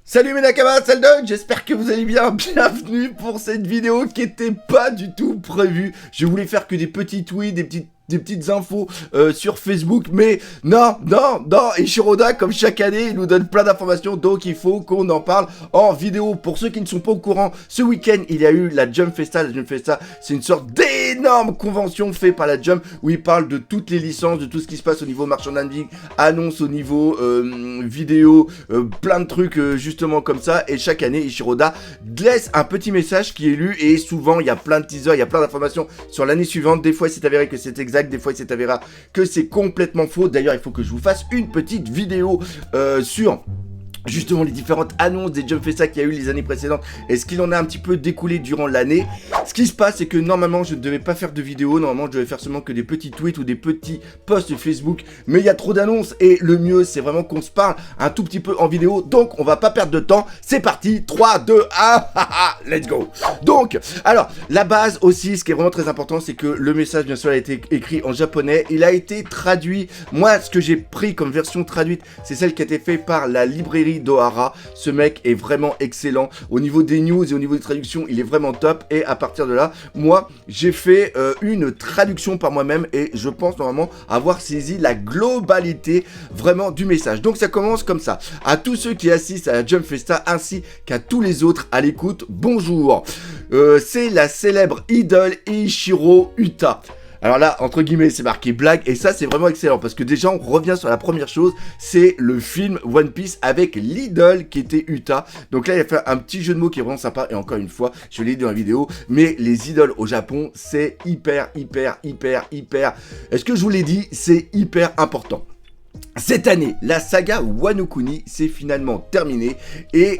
Salut mes Nakamas, c'est le Doc, j'espère que vous allez bien, bienvenue pour cette vidéo qui était pas du tout prévue. Je voulais faire que des petits tweets, des petites infos sur Facebook, mais non, Ishiroda, comme chaque année, il nous donne plein d'informations, donc il faut qu'on en parle en vidéo. Pour ceux qui ne sont pas au courant, ce week-end, il y a eu la Jump Festa. La Jump Festa, c'est une sorte d'énorme convention faite par la Jump, où il parle de toutes les licences, de tout ce qui se passe au niveau merchandising, annonce au niveau vidéo, plein de trucs justement comme ça, et chaque année, Ishiroda laisse un petit message qui est lu, et souvent, il y a plein de teasers, il y a plein d'informations sur l'année suivante. Des fois, il s'est avéré que c'est exact, des fois il s'est avéré que c'est complètement faux. D'ailleurs, il faut que je vous fasse une petite vidéo sur justement les différentes annonces des Jump Festa qu'il y a eu les années précédentes et ce qu'il en a un petit peu découlé durant l'année. Ce qui se passe, c'est que normalement je ne devais pas faire de vidéo, normalement je devais faire seulement que des petits tweets ou des petits posts Facebook, mais il y a trop d'annonces et le mieux c'est vraiment qu'on se parle un tout petit peu en vidéo, donc on va pas perdre de temps, c'est parti, 3, 2, 1, let's go. Donc, alors, la base aussi, ce qui est vraiment très important, c'est que le message bien sûr a été écrit en japonais, il a été traduit. Moi, ce que j'ai pris comme version traduite, c'est celle qui a été faite par la librairie d'Ohara. Ce mec est vraiment excellent au niveau des news et au niveau des traductions, il est vraiment top. Et à partir de là, moi j'ai fait une traduction par moi-même et je pense normalement avoir saisi la globalité vraiment du message. Donc ça commence comme ça: à tous ceux qui assistent à la Jump Festa ainsi qu'à tous les autres à l'écoute, bonjour. C'est la célèbre idole Eiichiro Uta. Alors là, entre guillemets, c'est marqué blague, et ça, c'est vraiment excellent, parce que déjà, on revient sur la première chose, c'est le film One Piece avec l'idole qui était Uta. Donc là, il a fait un petit jeu de mots qui est vraiment sympa, et encore une fois, je l'ai dit dans la vidéo, mais les idoles au Japon, c'est hyper, est-ce que je vous l'ai dit, c'est hyper important. Cette année, la saga Wano Kuni s'est finalement terminée et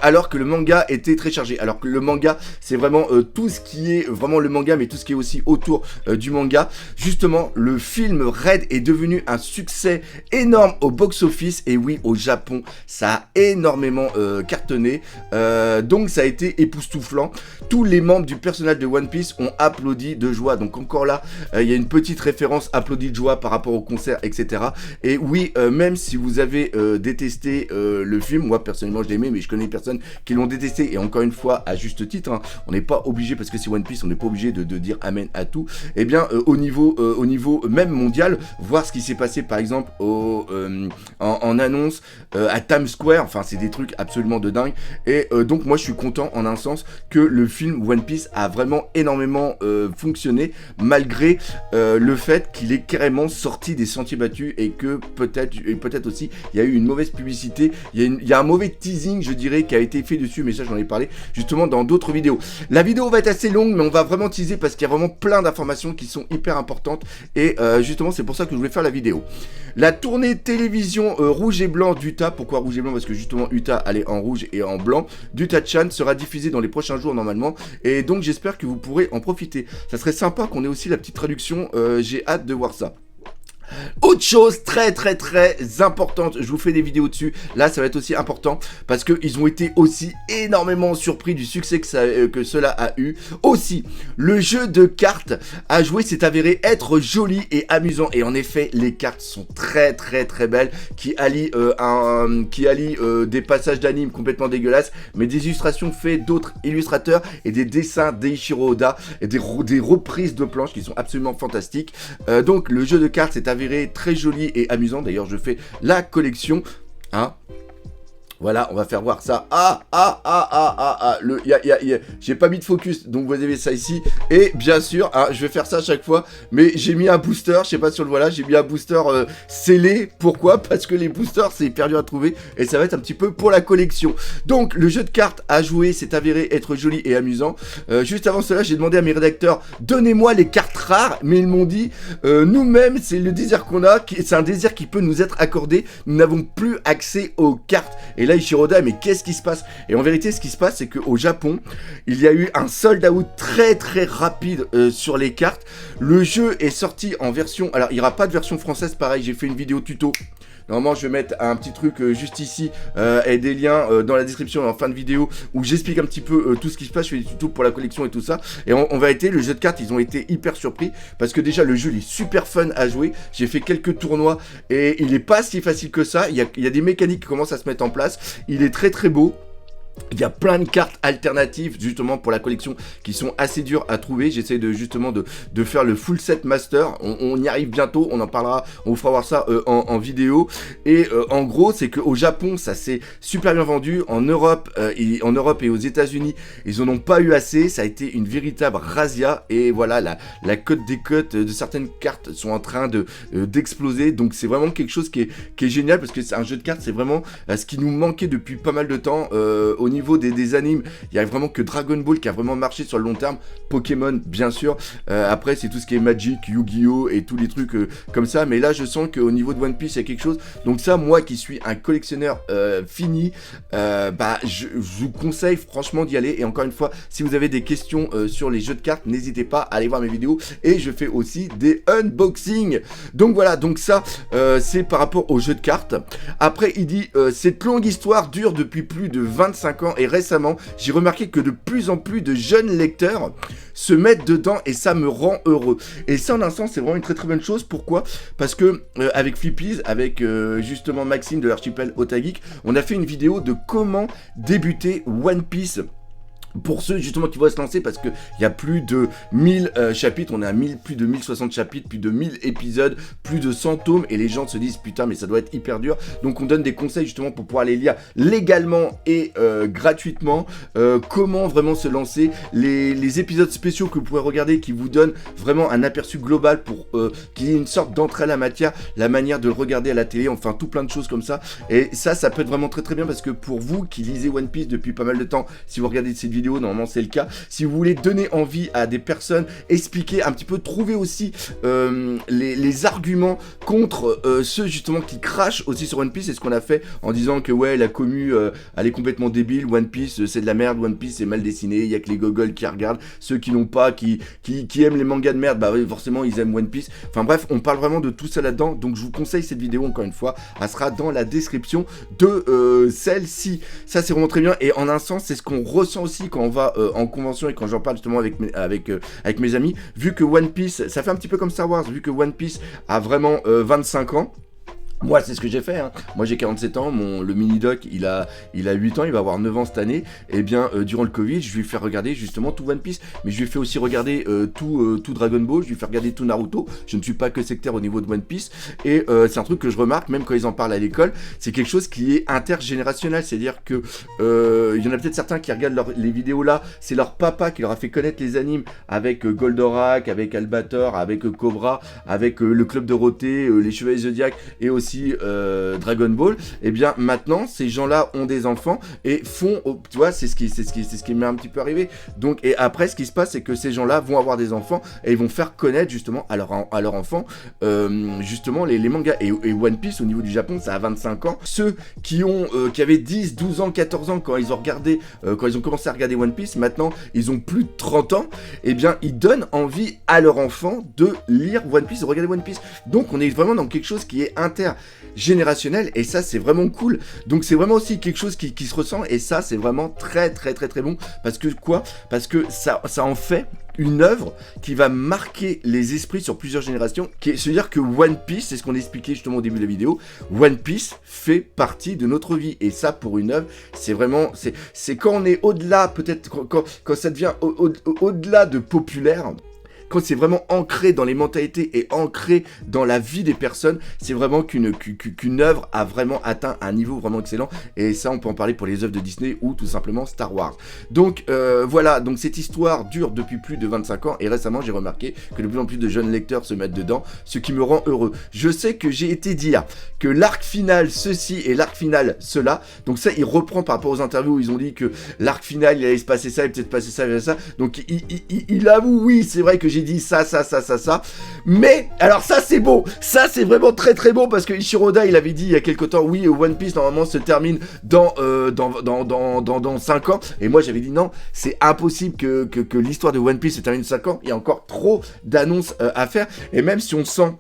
alors que le manga était très chargé. Alors que le manga, c'est vraiment tout ce qui est vraiment le manga, mais tout ce qui est aussi autour du manga. Justement, le film Red est devenu un succès énorme au box-office et oui, au Japon, ça a énormément cartonné. Donc ça a été époustouflant. Tous les membres du personnel de One Piece ont applaudi de joie. Donc encore là, il y a une petite référence applaudi de joie par rapport au concert, etc. Et oui, même si vous avez détesté le film, moi personnellement je l'ai aimé, mais je connais des personnes qui l'ont détesté, et encore une fois, à juste titre, hein, on n'est pas obligé, parce que c'est One Piece, on n'est pas obligé de dire amen à tout. Et bien, au niveau même mondial, voir ce qui s'est passé par exemple en annonce à Times Square, enfin c'est des trucs absolument de dingue. Et donc moi je suis content en un sens que le film One Piece a vraiment énormément fonctionné, malgré le fait qu'il est carrément sorti des sentiers battus, et que peut-être aussi il y a eu une mauvaise publicité, il y a un mauvais teasing, je dirais, qui a été fait dessus, mais ça j'en ai parlé justement dans d'autres vidéos. La vidéo va être assez longue, mais on va vraiment teaser parce qu'il y a vraiment plein d'informations qui sont hyper importantes, et justement c'est pour ça que je voulais faire la vidéo. La tournée télévision rouge et blanc d'Uta. Pourquoi rouge et blanc? Parce que justement Uta allait en rouge et en blanc. d'Uta-chan sera diffusée dans les prochains jours normalement, et donc j'espère que vous pourrez en profiter. Ça serait sympa qu'on ait aussi la petite traduction, j'ai hâte de voir ça. Autre chose très importante, je vous fais des vidéos dessus, là ça va être aussi important, parce qu'ils ont été aussi énormément surpris du succès que cela a eu. Aussi, le jeu de cartes à jouer s'est avéré être joli et amusant, et en effet les cartes sont très belles, qui allient des passages d'anime complètement dégueulasses, mais des illustrations faites d'autres illustrateurs, et des dessins d'Eiichiro Oda, et des reprises de planches qui sont absolument fantastiques. Donc le jeu de cartes s'est avéré très joli et amusant. D'ailleurs, je fais la collection, hein. Voilà, on va faire voir ça. J'ai pas mis de focus, donc vous avez ça ici. Et bien sûr, hein, je vais faire ça à chaque fois, mais j'ai mis un booster, je sais pas si on le voit là, j'ai mis un booster scellé. Pourquoi? Parce que les boosters, c'est hyper dur à trouver, et ça va être un petit peu pour la collection. Donc, le jeu de cartes à jouer s'est avéré être joli et amusant. Juste avant cela, j'ai demandé à mes rédacteurs, donnez-moi les cartes rares, mais ils m'ont dit, nous-mêmes, c'est le désir qu'on a, c'est un désir qui peut nous être accordé, nous n'avons plus accès aux cartes. Et là, Ishiroda, mais qu'est-ce qui se passe? Et en vérité, ce qui se passe, c'est qu'au Japon, il y a eu un sold out très rapide sur les cartes. Le jeu est sorti en version... Alors, il n'y aura pas de version française, pareil, j'ai fait une vidéo tuto Normalement, je vais mettre un petit truc juste ici et des liens dans la description en fin de vidéo où j'explique un petit peu tout ce qui se passe. Je fais des tutos pour la collection et tout ça. Et en vérité, le jeu de cartes, ils ont été hyper surpris parce que déjà, le jeu, il est super fun à jouer. J'ai fait quelques tournois et il est pas si facile que ça. Il y a des mécaniques qui commencent à se mettre en place. Il est très très beau. Il y a plein de cartes alternatives justement pour la collection qui sont assez dures à trouver. J'essaie justement de faire le full set master. On y arrive bientôt, on en parlera, on vous fera voir ça en vidéo. Et en gros, c'est qu'au Japon, ça s'est super bien vendu. En Europe et aux États-Unis, ils en ont pas eu assez. Ça a été une véritable razzia. Et voilà, la cote des cotes de certaines cartes sont en train d'exploser. Donc c'est vraiment quelque chose qui est génial parce que c'est un jeu de cartes, c'est vraiment ce qui nous manquait depuis pas mal de temps. Au niveau des animes, il y a vraiment que Dragon Ball qui a vraiment marché sur le long terme, Pokémon bien sûr, après c'est tout ce qui est Magic, Yu-Gi-Oh et tous les trucs comme ça, mais là je sens qu'au niveau de One Piece il y a quelque chose, donc ça moi qui suis un collectionneur fini, je vous conseille franchement d'y aller, et encore une fois, si vous avez des questions sur les jeux de cartes, n'hésitez pas à aller voir mes vidéos, et je fais aussi des unboxings, donc voilà, donc ça c'est par rapport aux jeux de cartes. Après il dit, cette longue histoire dure depuis plus de 25 ans et récemment, j'ai remarqué que de plus en plus de jeunes lecteurs se mettent dedans et ça me rend heureux. Et ça, en un sens, c'est vraiment une très très bonne chose. Pourquoi ? Parce que avec Flippies, avec justement Maxime de l'archipel Otageek, on a fait une vidéo de comment débuter One Piece. Pour ceux justement qui vont se lancer, parce qu'il y a plus de 1000 chapitres, on est à plus de 1060 chapitres, plus de 1000 épisodes, plus de 100 tomes, et les gens se disent putain mais ça doit être hyper dur, donc on donne des conseils justement pour pouvoir les lire légalement et gratuitement, comment vraiment se lancer, les épisodes spéciaux que vous pouvez regarder qui vous donnent vraiment un aperçu global pour qu'il y ait une sorte d'entrée à la matière, la manière de le regarder à la télé, enfin tout plein de choses comme ça, et ça peut être vraiment très très bien parce que pour vous qui lisez One Piece depuis pas mal de temps, si vous regardez cette vidéo, normalement c'est le cas, si vous voulez donner envie à des personnes, expliquer un petit peu, trouver aussi les arguments contre ceux justement qui crachent aussi sur One Piece, c'est ce qu'on a fait en disant que ouais la commu elle est complètement débile, One Piece c'est de la merde, One Piece c'est mal dessiné, il y a que les gogoles qui regardent, ceux qui n'ont pas, qui aiment les mangas de merde, bah oui, forcément ils aiment One Piece, enfin bref, on parle vraiment de tout ça là-dedans, donc je vous conseille cette vidéo encore une fois, elle sera dans la description de celle-ci, ça c'est vraiment très bien, et en un sens c'est ce qu'on ressent aussi quand on va en convention et quand j'en parle justement avec mes amis, vu que One Piece, ça fait un petit peu comme Star Wars, vu que One Piece a vraiment 25 ans, moi, c'est ce que j'ai fait, hein. Moi, j'ai 47 ans, le mini-doc, il a 8 ans, il va avoir 9 ans cette année. Et bien, durant le Covid, je lui ai fait regarder justement tout One Piece, mais je lui ai fait aussi regarder tout Dragon Ball, je lui ai fait regarder tout Naruto. Je ne suis pas que sectaire au niveau de One Piece. Et c'est un truc que je remarque, même quand ils en parlent à l'école, c'est quelque chose qui est intergénérationnel. C'est-à-dire que il y en a peut-être certains qui regardent les vidéos là, c'est leur papa qui leur a fait connaître les animes avec Goldorak, avec Albator, avec Cobra, avec le Club Dorothée, les Chevaliers Zodiac et aussi Dragon Ball, et bien maintenant ces gens-là ont des enfants et font, tu vois, c'est ce qui m'est un petit peu arrivé. Donc et après ce qui se passe c'est que ces gens-là vont avoir des enfants et ils vont faire connaître justement à leur enfant justement les mangas et One Piece au niveau du Japon ça a 25 ans. Ceux qui avaient 10, 12 ans, 14 ans quand ils ont commencé à regarder One Piece, maintenant ils ont plus de 30 ans, et bien ils donnent envie à leur enfant de lire One Piece, de regarder One Piece. Donc on est vraiment dans quelque chose qui est intergénérationnel et ça c'est vraiment cool. Donc c'est vraiment aussi quelque chose qui se ressent et ça c'est vraiment très très très très bon parce que ça en fait une œuvre qui va marquer les esprits sur plusieurs générations, c'est-à-dire que One Piece, c'est ce qu'on expliquait justement au début de la vidéo, One Piece fait partie de notre vie, et ça pour une œuvre, c'est vraiment, c'est quand on est au-delà, peut-être quand ça devient au-delà de populaire, quand c'est vraiment ancré dans les mentalités et ancré dans la vie des personnes, c'est vraiment qu'une œuvre a vraiment atteint un niveau vraiment excellent. Et ça, on peut en parler pour les œuvres de Disney ou tout simplement Star Wars. Donc voilà, donc cette histoire dure depuis plus de 25 ans et récemment, j'ai remarqué que de plus en plus de jeunes lecteurs se mettent dedans, ce qui me rend heureux. Je sais que j'ai été dire que l'arc final ceci et l'arc final cela. Donc ça, il reprend par rapport aux interviews où ils ont dit que l'arc final, il allait se passer ça et peut-être passer ça et ça. Donc il avoue, oui, c'est vrai que j'ai dit ça, mais alors ça c'est beau, ça c'est vraiment très très beau parce que Ishiroda il avait dit il y a quelque temps, oui, One Piece normalement se termine dans 5 ans, et moi j'avais dit non, c'est impossible que l'histoire de One Piece se termine dans 5 ans, il y a encore trop d'annonces à faire, et même si on sent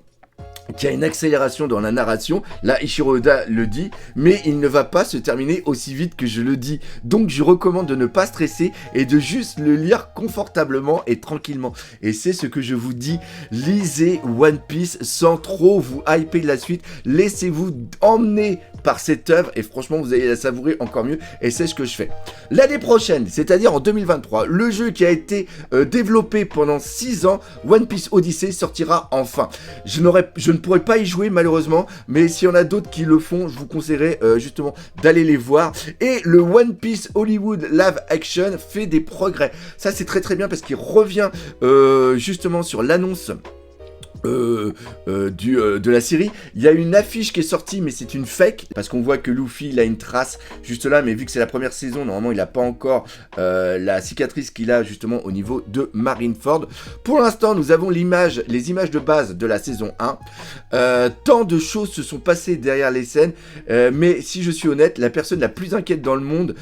qu'il y a une accélération dans la narration, là Eiichiro Oda le dit, mais il ne va pas se terminer aussi vite que je le dis. Donc je recommande de ne pas stresser et de juste le lire confortablement et tranquillement. Et c'est ce que je vous dis, lisez One Piece sans trop vous hyper de la suite, laissez-vous emmener par cette œuvre et franchement vous allez la savourer encore mieux et c'est ce que je fais. L'année prochaine, c'est-à-dire en 2023, le jeu qui a été développé pendant 6 ans, One Piece Odyssey sortira enfin. Je ne pourrais pas y jouer malheureusement, mais s'il y en a d'autres qui le font, je vous conseillerais justement d'aller les voir. Et le One Piece Hollywood Live Action fait des progrès. Ça c'est très très bien parce qu'il revient justement sur l'annonce de la série. Il y a une affiche qui est sortie mais c'est une fake parce qu'on voit que Luffy il a une trace juste là, mais vu que c'est la première saison, normalement il n'a pas encore la cicatrice qu'il a justement au niveau de Marineford. Pour l'instant nous avons les images de base de la saison 1. Tant de choses se sont passées derrière les scènes, mais si je suis honnête, la personne la plus inquiète dans le monde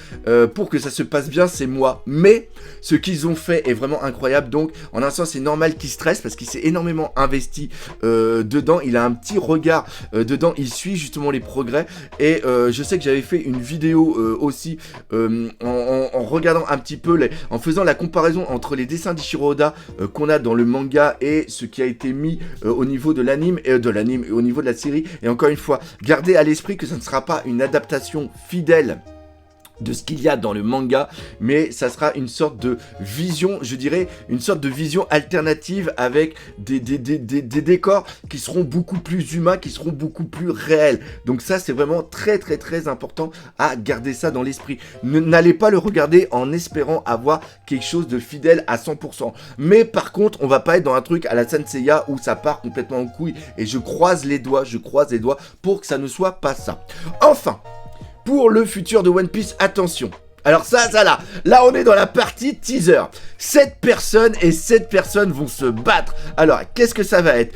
pour que ça se passe bien c'est moi, mais ce qu'ils ont fait est vraiment incroyable. Donc en un sens c'est normal qu'il stresse parce qu'il s'est énormément investi dedans, il a un petit regard dedans, il suit justement les progrès et je sais que j'avais fait une vidéo aussi en regardant un petit peu, en faisant la comparaison entre les dessins d'Eiichiro Oda qu'on a dans le manga et ce qui a été mis au niveau de l'anime et au niveau de la série. Et encore une fois, gardez à l'esprit que ça ne sera pas une adaptation fidèle de ce qu'il y a dans le manga, mais ça sera une sorte de vision, je dirais, une sorte de vision alternative avec des décors qui seront beaucoup plus humains, qui seront beaucoup plus réels. Donc ça, c'est vraiment très très très important à garder ça dans l'esprit. N'allez pas le regarder en espérant avoir quelque chose de fidèle à 100%. Mais par contre, on va pas être dans un truc à la Saint-Seiya où ça part complètement en couille, et je croise les doigts pour que ça ne soit pas ça. Enfin, pour le futur de One Piece, attention. Alors ça là on est dans la partie teaser. 7 personnes vont se battre. Alors qu'est-ce que ça va être?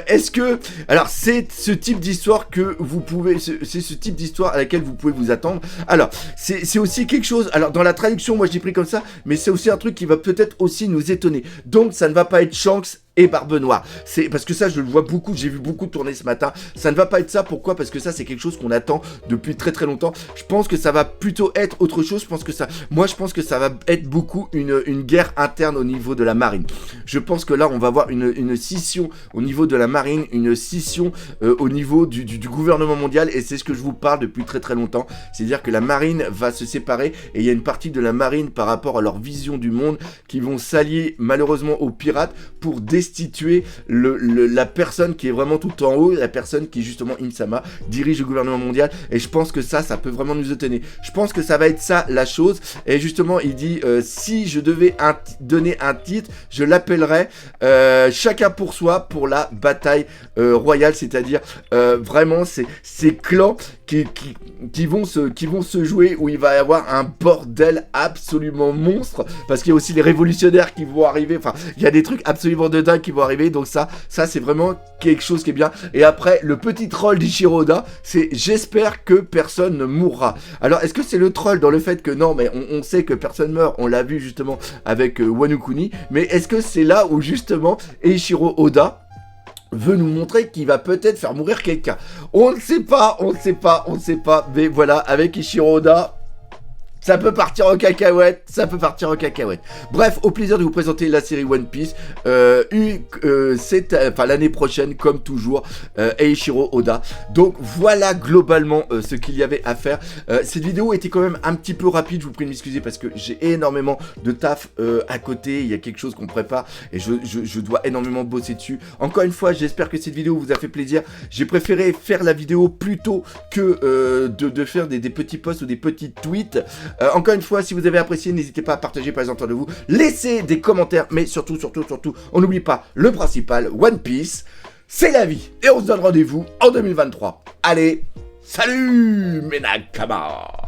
Est-ce que... Alors c'est ce type d'histoire que vous pouvez... C'est ce type d'histoire à laquelle vous pouvez vous attendre. Alors c'est aussi quelque chose... Alors dans la traduction moi j'ai pris comme ça, mais c'est aussi un truc qui va peut-être aussi nous étonner. Donc ça ne va pas être Shanks et Barbe Noire. C'est parce que ça je le vois beaucoup, j'ai vu beaucoup tourner ce matin. Ça ne va pas être ça, pourquoi? Parce que ça c'est quelque chose qu'on attend depuis très très longtemps. Je pense que ça va plutôt être autre chose. Je pense que ça va être beaucoup une guerre interne au niveau de la marine. Je pense que là on va avoir une scission au niveau de la marine, une scission au niveau du gouvernement mondial, et c'est ce que je vous parle depuis très très longtemps. C'est-à-dire que la marine va se séparer et il y a une partie de la marine par rapport à leur vision du monde qui vont s'allier malheureusement aux pirates pour destituer la personne qui est vraiment tout en haut, la personne qui justement Insama dirige le gouvernement mondial. Et je pense que ça peut vraiment nous étonner. Je pense que ça va être ça la chose. Et justement il dit si je devais donner un titre, je l'appellerais chacun pour soi pour la bataille royale, c'est-à-dire vraiment ces clans qui vont se jouer, où il va y avoir un bordel absolument monstre, parce qu'il y a aussi les révolutionnaires qui vont arriver. Enfin il y a des trucs absolument de dingue qui vont arriver. Donc ça c'est vraiment quelque chose qui est bien. Et après le petit troll d'Eiichiro Oda, c'est j'espère que personne ne mourra. Alors est-ce que c'est le troll dans le fait que non mais on sait que personne meurt, on l'a vu justement avec Wano Kuni, mais est-ce que c'est là où justement Eiichiro Oda veut nous montrer qu'il va peut-être faire mourir quelqu'un? On ne sait pas, mais voilà, avec Eiichiro Oda, ça peut partir en cacahuète, Bref, au plaisir de vous présenter la série One Piece, l'année prochaine, comme toujours, Eiichiro Oda. Donc voilà globalement ce qu'il y avait à faire. Cette vidéo était quand même un petit peu rapide, je vous prie de m'excuser parce que j'ai énormément de taf à côté, il y a quelque chose qu'on prépare et je dois énormément bosser dessus. Encore une fois, j'espère que cette vidéo vous a fait plaisir. J'ai préféré faire la vidéo plutôt que de faire des petits posts ou des petits tweets. Encore une fois, si vous avez apprécié, n'hésitez pas à partager par les autour de vous, laissez des commentaires, mais surtout, on n'oublie pas le principal, One Piece, c'est la vie, et on se donne rendez-vous en 2023. Allez, salut mes nakamas!